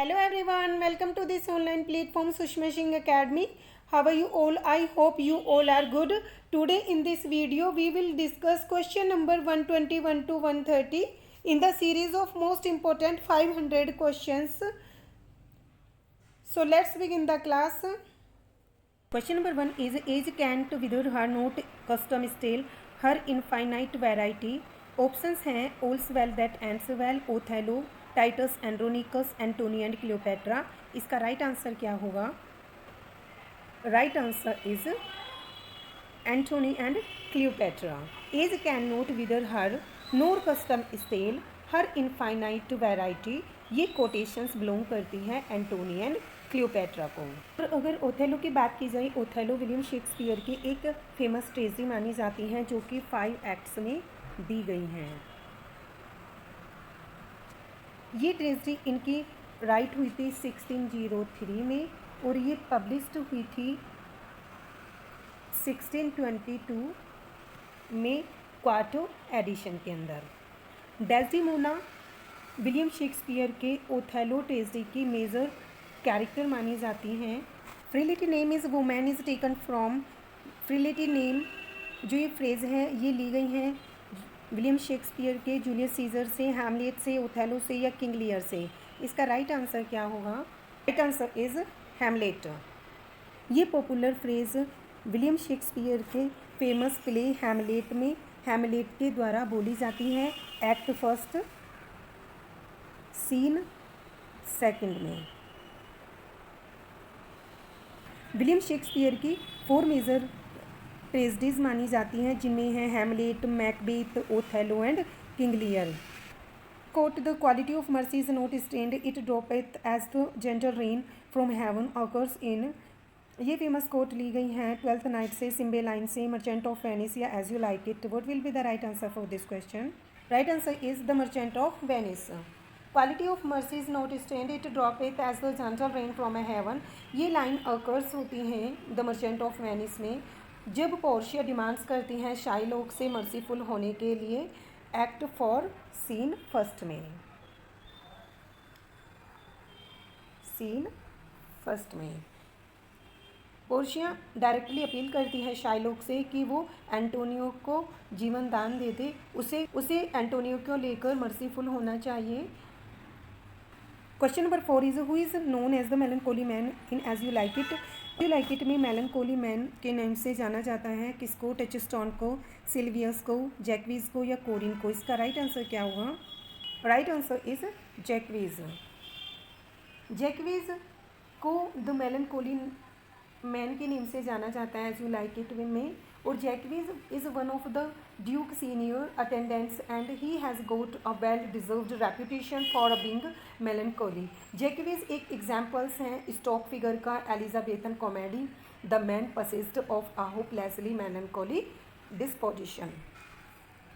Hello everyone, welcome to this online platform Sushma Singh Academy. How are you all? I hope you all are good. Today in this video we will discuss question number 121 to 130 in the series of most important 500 questions. So let's begin the class. Question number 1 is age can't wither her not custom style her infinite variety. Options हैं all's well that ends well, Othello, Titus, Andronicus, Antony and Cleopatra. इसका right answer क्या होगा? Right answer is Antony and Cleopatra. Age cannot wither her nor custom stale her infinite variety. ये quotations belong करती हैं Antony and Cleopatra को. और अगर Othello की बात की जाए, ओथेलो विलियम शेक्सपियर की एक फेमस ट्रेजेडी मानी जाती हैं जो कि 5 एक्ट्स में दी गई हैं. ये ट्रेजेडी इनकी राइट हुई थी 1603 में और ये पब्लिश्ड हुई थी 1622 में क्वार्टो एडिशन के अंदर. डेस्डेमोना विलियम शेक्सपियर के ओथेलो ट्रेजेडी की मेजर कैरेक्टर मानी जाती हैं. Frailty name is woman is taken from. Frailty name जो ये फ्रेज़ हैं ये ली गई हैं विलियम शेक्सपियर के जूलियस सीजर से, हैमलेट से, ओथेलो से या किंग लियर से. इसका राइट आंसर क्या होगा? Right answer is Hamlet. ये पॉपुलर फ्रेज़ विलियम शेक्सपियर के फेमस प्ले हैमलेट में हैमलेट के द्वारा बोली जाती है एक्ट फर्स्ट सीन सेकंड में. विलियम शेक्सपियर की 4 मेजर ट्रेजेडीज मानी जाती हैं जिनमें हैं Hamlet, Macbeth, Othello and King Lear. Quote the quality of mercy is not strained it droppeth as the gentle rain from heaven occurs in. ये famous coat ली गई हैं 12th नाइट से, सिम्बेलाइन से, मर्चेंट ऑफ वेनिस या as you like it. What will be the right answer for this question? Right answer is the merchant of Venice. Quality of mercy is not strained it droppeth as the gentle rain from a heaven. ये line occurs होती हैं the merchant of Venice में जब Portia demands करती हैं Shylock से merciful होने के लिए एक्ट फॉर सीन फर्स्ट में. सीन फर्स्ट में पोर्शिया डायरेक्टली अपील करती है शाइलॉक से कि वो एंटोनियो को जीवन दान दे दे. उसे एंटोनियो को लेकर मर्सीफुल होना चाहिए. Question number 4 is who is known as the melancholy man in as you like it. You like it में मेलनकोली मैन के नाम से जाना जाता है किसको? टचस्टोन को, सिल्वियस को, जैकवीज को या कोरिन को. इसका राइट आंसर क्या होगा? Right answer is Jaques. Jaques को द मेलनकोली मैन के नेम से जाना जाता है एज यू लाइक इट में. और Jaques is one of the duke senior attendants and he has got a well deserved reputation for being melancholy. Jaques एक examples हैं स्टॉक फिगर का Elizabethan comedy the man possessed of a hopelessly melancholy disposition.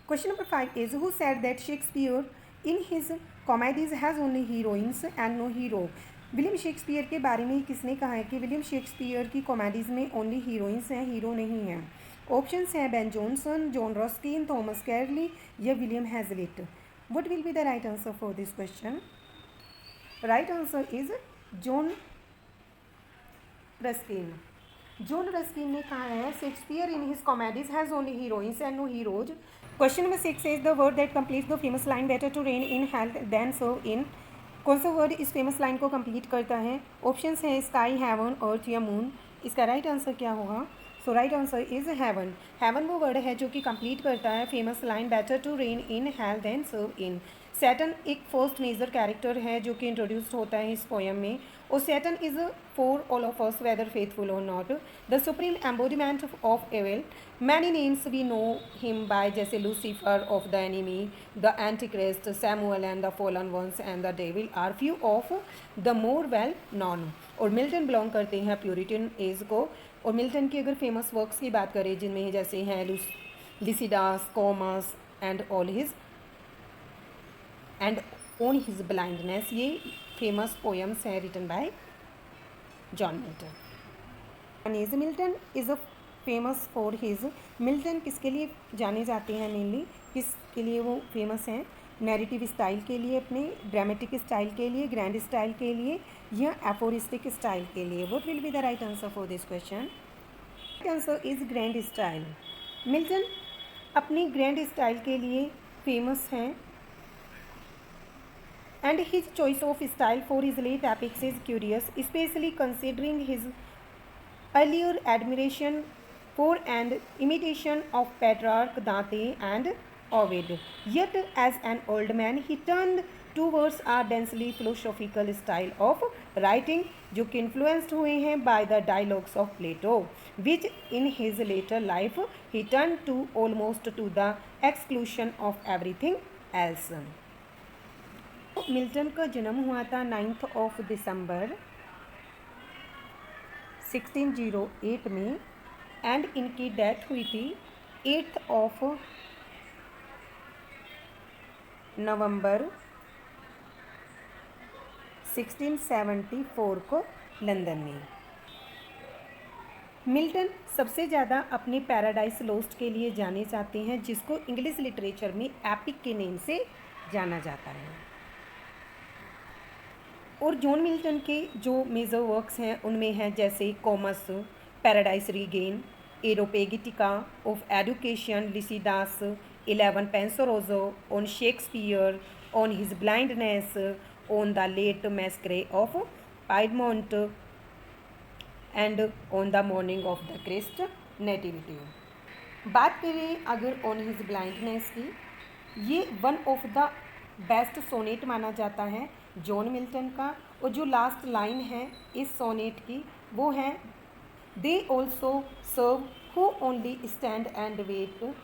Question number 5 is who said that Shakespeare in his comedies has only heroines and no hero. William Shakespeare के बारे में किसने कहा है कि William Shakespeare की comedies में only heroines हैं, हीरो नहीं हैं? ऑप्शंस हैं Ben Jonson, John Ruskin, Thomas Carlyle या William Hazlitt. What will be the right answer for this question? Right answer is John Ruskin. John Ruskin ने कहा है Shakespeare in his comedies has only heroines and no heroes. Question number 6 is the word that completes the famous line better to reign in health than serve in. कौन सा word इस famous line को complete करता है? Options हैं sky, haven, अर्थ या moon. इसका right answer क्या होगा? So right answer is heaven. Heaven वो वर्ड है जो कि कंप्लीट करता है famous line better to reign in health than serve in. Saturn एक फर्स्ट मेजर कैरेक्टर है जो कि इंट्रोड्यूस्ड होता है इस पोएम में. और Saturn is for all of us whether faithful और not the supreme embodiment of evil. Many names we know him by जैसे Lucifer of the enemy, the Antichrist, Samuel and the fallen ones and the devil are few of the more well known. और Milton belong करते हैं Puritan as को. और Milton की अगर famous works की बात करें जिनमें जैसे हैं Lycidas, Comus and all his and on his blindness, ये फेमस पोएम्स हैं written by John Milton. Milton is a famous for his. Milton किसके लिए जाने जाते हैं मेनली, किसके लिए वो फेमस हैं? नैरेटिव स्टाइल के लिए, अपने ड्रामेटिक स्टाइल के लिए, ग्रैंड स्टाइल के लिए या एफोरिस्टिक स्टाइल के लिए? What will be the right answer for this question? Right answer is grand style. Milton अपनी ग्रैंड स्टाइल के लिए फेमस हैं and his choice of style for his late epics is curious, especially considering his earlier admiration for and imitation of Petrarch, Dante and Ovid. Yet as an old man he turned towards a densely philosophical style of writing जो कि influenced हुए हैं by the dialogues of Plato, which in his later life he turned to almost to the exclusion of everything else. Milton का जन्म हुआ था 9 दिसंबर 1608 में and इनकी डेथ हुई थी 8 नवंबर 1674 को लंदन में। मिल्टन सबसे ज़्यादा अपने पैराडाइज लोस्ट के लिए जाने जाते हैं, जिसको इंग्लिश लिटरेचर में एपिक के नेम से जाना जाता है। और जॉन मिल्टन के जो मेजर वर्क्स हैं उनमें हैं जैसे commerce, Paradise Regained, Areopagitica of education, Lycidas, 11 Penseroso, on Shakespeare, on his blindness, on the late massacre of Piedmont and on the morning of the Christ nativity. बात करें अगर ऑन हिज ब्लाइंडनेस की, ये one of the best sonnet माना जाता है John Milton का। और जो लास्ट लाइन है इस सोनेट की वो है they also serve who only stand and wait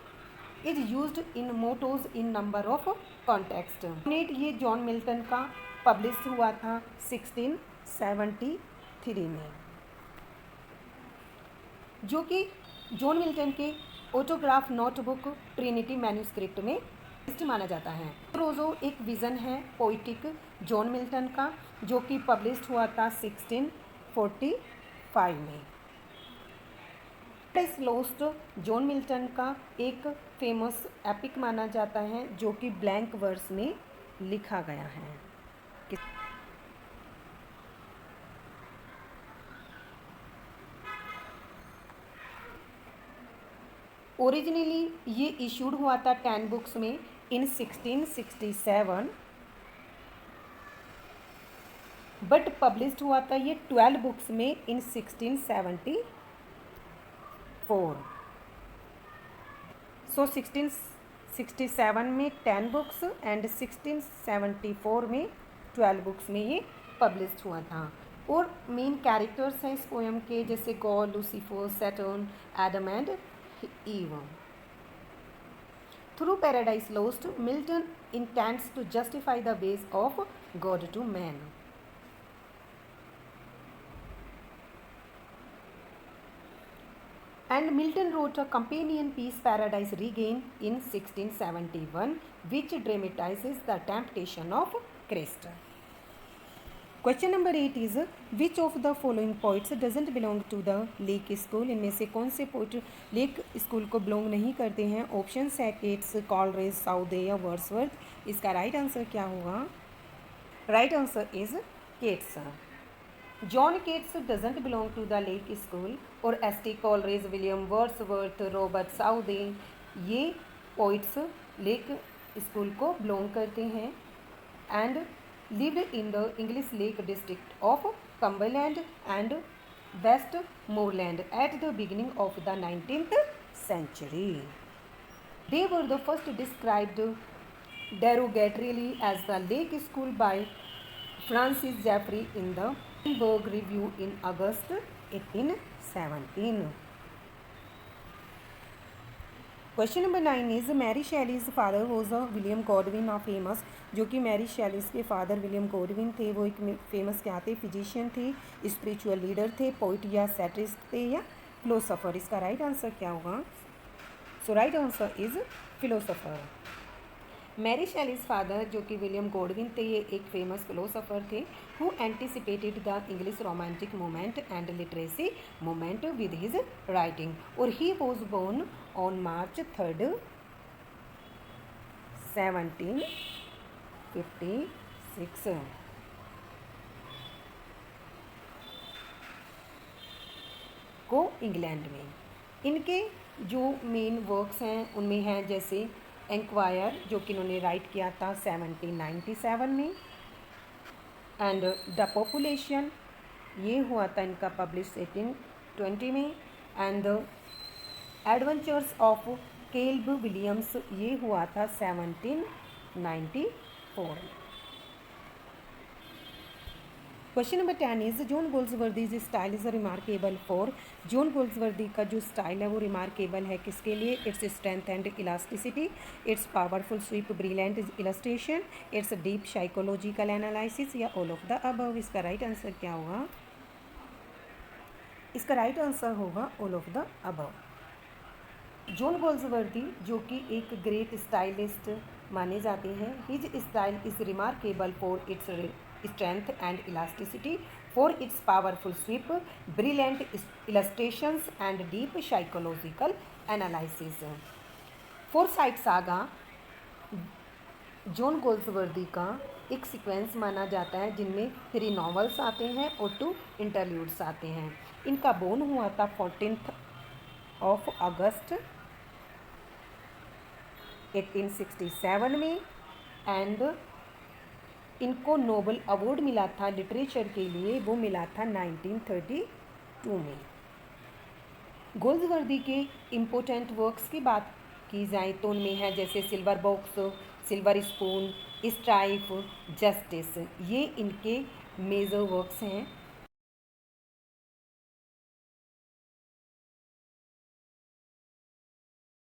is used in mottos in number of context. Sonnet ये जॉन मिल्टन का पब्लिश हुआ था 1673 में, जो कि जॉन मिल्टन के ऑटोग्राफ नोटबुक ट्रिनिटी मैन्यूस्क्रिप्ट में माना जाता है। रोजो एक विज़न है पोइटिक जॉन मिल्टन का, जो कि पब्लिश हुआ था 1645 में। पैराडाइज लॉस्ट जॉन मिल्टन का एक फेमस एपिक माना जाता है, जो कि ब्लैंक वर्स में लिखा गया है। ओरिजिनली ये इशूड हुआ था 10 बुक्स में इन 1667, बट पब्लिश्ड हुआ था ये 12 बुक्स में इन 1674। सो 1667 में 10 बुक्स एंड 1674 में 12 बुक्स में ये पब्लिश्ड हुआ था। और मेन कैरेक्टर्स हैं इस पोएम के जैसे God, Lucifer, Saturn, Adam and ewe. Through Paradise Lost, Milton intends to justify the ways of God to man. And Milton wrote a companion piece, Paradise Regained, in 1671, which dramatizes the temptation of Christ. Question number 8 is which of the following poets doesn't belong to the lake school? इनमें से कौन से poet lake school को belong नहीं करते हैं? Option है Keats, Coleridge, Southey या वर्ड्सवर्थ। इसका राइट आंसर क्या होगा? Right answer is Keats. John Keats doesn't belong to the lake school. और S T. Coleridge, William Wordsworth, Robert Southey ये पोइट्स लेक स्कूल को बिलोंग करते हैं and lived in the English Lake district of Cumberland and Westmoreland at the beginning of the 19th century. They were the first described derogatorily as the Lake School by Francis Jeffrey in the Edinburgh Review in August 1817. Question number 9 is Mary Shelley's father was a William Godwin of famous. जो कि Mary Shelley's के father William Godwin थे, वो एक famous क्या थे? Physician थे, spiritual leader थे, पोइट या सैटिरिस्ट थे या फिलोसोफर। इसका राइट आंसर क्या होगा? So right answer is philosopher. Mary Shelley's father जो कि विलियम गॉडविन थे, ये एक फेमस फिलोसोफर थे who anticipated the English romantic movement and literacy movement with his writing. और he was born on March 3rd, 17 56 को इंग्लैंड में। इनके जो मेन वर्क्स हैं उनमें हैं जैसे इंक्वायर जो कि इन्होंने राइट किया था 1797 में, एंड द पॉपुलेशन ये हुआ था इनका पब्लिश 1820 में, and the adventures of Caleb Williams ये हुआ था 1794। Question number 10 is John Galsworthy style is remarkable for. John Galsworthy का जो स्टाइल है वो रिमार्केबल है किसके लिए? Its strength and elasticity, its powerful sweep, brilliant illustration, its deep psychological analysis, या ऑल ऑफ द अबव। इसका राइट आंसर क्या होगा? इसका राइट आंसर होगा all of the above. John Galsworthy जो कि एक ग्रेट स्टाइलिस्ट माने जाते हैं, his style is remarkable for its strength and elasticity, for its powerful sweep, brilliant illustrations and deep psychological analysis. Forsyte Saga John Galsworthy का एक sequence माना जाता है जिनमें 3 नॉवेल्स आते हैं और 2 इंटरल्यूड्स आते हैं। इनका बोर्न हुआ था 14 अगस्त 1867 में, एंड इनको नोबल अवार्ड मिला था लिटरेचर के लिए, वो मिला था 1932 में। गोल्सवर्दी के इम्पोर्टेंट वर्क्स की बात की जाए तो उनमें है जैसे silver box, silver spoon, stripe, justice, ये इनके मेजर वर्क्स हैं।